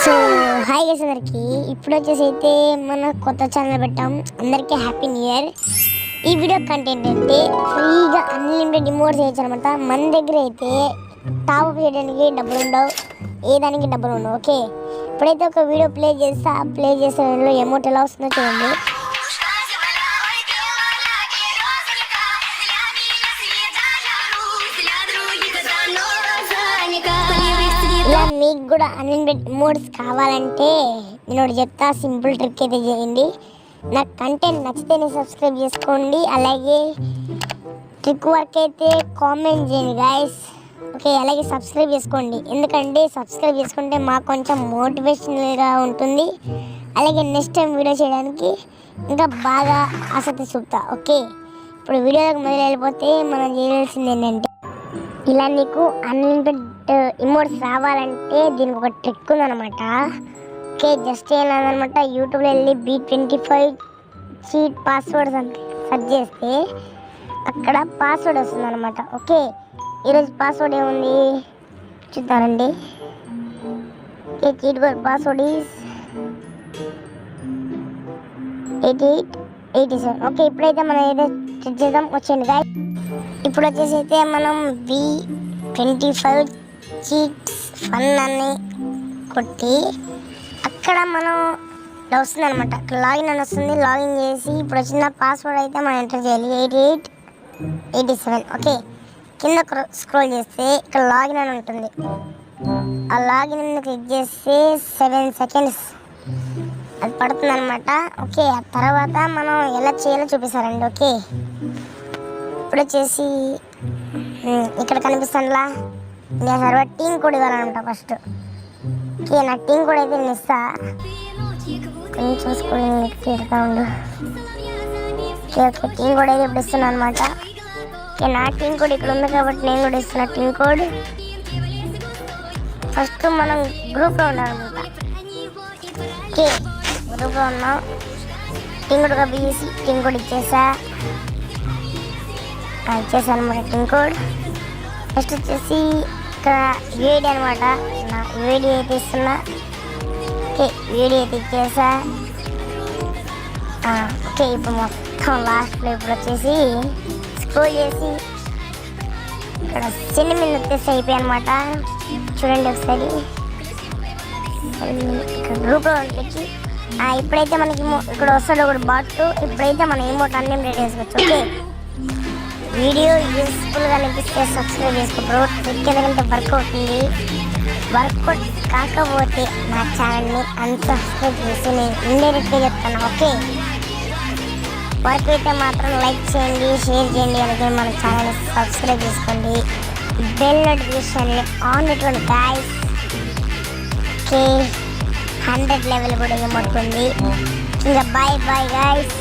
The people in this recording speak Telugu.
సో హాయ్ గైస్ అందరికి ఇప్పుడు వచ్చేసి అయితే మన కొత్త ఛానల్ పెట్టాం. అందరికీ హ్యాపీ న్యూ ఇయర్. ఈ వీడియో కంటెంట్ అంటే ఫ్రీగా అన్లిమిటెడ్ ఇమోట్స్ చేయొచ్చు అనమాట. మన దగ్గర అయితే టాప్ అప్ చేయడానికి డబ్బులు ఉండవు, ఏ దానికి డబ్బులు ఉండవు. ఓకే, ఇప్పుడైతే ఒక వీడియో ప్లే చేస్తే ఆ ప్లే చేసే వీడియోలో ఎమోట్ ఎలా వస్తుందో చూడండి. ఇలా మీకు కూడా అన్లిమిటెడ్ ఇమోట్స్ కావాలంటే నేను ఒకటి చెప్తా, సింపుల్ ట్రిక్ అయితే చేయండి. నాకు కంటెంట్ నచ్చితేనే సబ్స్క్రైబ్ చేసుకోండి, అలాగే ట్రిక్ వర్క్ అయితే కామెంట్ చేయండి గాయస్. ఓకే, అలాగే సబ్స్క్రైబ్ చేసుకోండి, ఎందుకంటే సబ్స్క్రైబ్ చేసుకుంటే మాకు కొంచెం మోటివేషనల్గా ఉంటుంది. అలాగే నెక్స్ట్ టైం వీడియో చేయడానికి ఇంకా బాగా ఆసక్తి చూపుతా. ఓకే, ఇప్పుడు వీడియోలోకి మొదలు వెళ్ళిపోతే మనం చేయాల్సింది ఏంటంటే, ఇలా నీకు అన్లిమిటెడ్ ఇమోట్స్ రావాలంటే దీనికి ఒక ట్రిక్ ఉందన్నమాట. ఓకే, జస్ట్ ఏమన్నమాట, యూట్యూబ్లో వెళ్ళి B25 చీట్ పాస్వర్డ్స్ అని సెర్చ్ చేస్తే అక్కడ పాస్వర్డ్ వస్తుంది అనమాట. ఓకే, ఈరోజు పాస్వర్డ్ ఏముంది చూద్దామండి. Okay, cheat password is 8887. Okay, ఇప్పుడైతే మనం ఏదో చెక్ చేద్దాం, వచ్చేయండి గాయ్. ఇప్పుడు వచ్చేసి అయితే మనం B25 చీట్స్ ఫన్ అని కొట్టి అక్కడ మనం వస్తుంది అనమాట, లాగిన్ అని వస్తుంది. లాగిన్ చేసి ఇప్పుడు వచ్చిన పాస్వర్డ్ అయితే మనం ఎంటర్ చేయాలి, 8887. ఓకే, కింద స్క్రోల్ చేస్తే ఇక్కడ లాగిన్ అని ఉంటుంది. ఆ లాగిన్ మీద క్లిక్ చేస్తే 7 సెకండ్స్ అది పడుతుంది అనమాట. ఓకే, ఆ తర్వాత మనం ఎలా చేయాలో చూపిస్తారండి. ఓకే, ఇప్పుడు వచ్చేసి ఇక్కడ కనిపిస్తుందిలా ఇంకా సర్వర్ టీమ్ కోడ్ ఇవ్వాలన్నమాట ఫస్ట్. ఓకే, నా టీమ్ కోడ్ అయితే నేను ఇస్తా, కొంచెం చూసుకొని తిడతా ఉండు. ఓకే ఓకే, టీమ్ కోడ్ అయితే ఇప్పుడు ఇస్తున్నాను అనమాట. ఓకే, నా టీమ్ కోడ్ ఇక్కడ ఉంది కాబట్టి నేను కూడా ఇస్తున్నా టీమ్ కోడ్. ఫస్ట్ మనం గ్రూప్లో ఉండాలన్నమాట. ఓకే, గ్రూప్లో ఉన్నాం. Team code BC team code ఇచ్చేసాను అనమాట టీమ్ కోడ్. నెక్స్ట్ వచ్చేసి ఇక్కడ యూఐడి అనమాట, నా యూఐడి అయితే ఇస్తున్నా. ఓకే, యూఐడి అయితే ఇచ్చేసా. ఓకే, ఇప్పుడు మొత్తం లాస్ట్లో ఇప్పుడు వచ్చేసి స్క్రోల్ చేసి ఇక్కడ సెండ్ మీద వచ్చేసి అయిపోయాయి అనమాట. చూడండి ఒకసారి ఇక్కడ గ్రూప్లో వచ్చి ఇప్పుడైతే మనకి ఇక్కడ వస్తాడు ఒకటి బాట్. ఇప్పుడైతే మనం ఏమోట్ అన్లిమిటెడ్ వేసుకోవచ్చు. ఓకే, వీడియో యూస్ఫుల్గా అనిపిస్తే సబ్స్క్రైబ్ చేసుకో. ట్రిక్ ఎందుకంటే వర్క్ అవుతుంది. వర్కౌట్ కాకపోతే నా ఛానల్ని అన్సబ్స్క్రైబ్ చేసి నేను ఇండైరెక్ట్గా చెప్తాను. ఓకే, వర్క్ అయితే మాత్రం లైక్ చేయండి, షేర్ చేయండి, అలాగే మన ఛానల్ని సబ్స్క్రైబ్ చేసుకోండి, బెల్ నోటిఫికేషన్ని ఆన్ పెట్టుకోండి గాయ్స్. ఓకే, 100 లెవెల్ కూడా ఏమవుతుంది. ఇంకా బాయ్ బాయ్ గాయ్స్.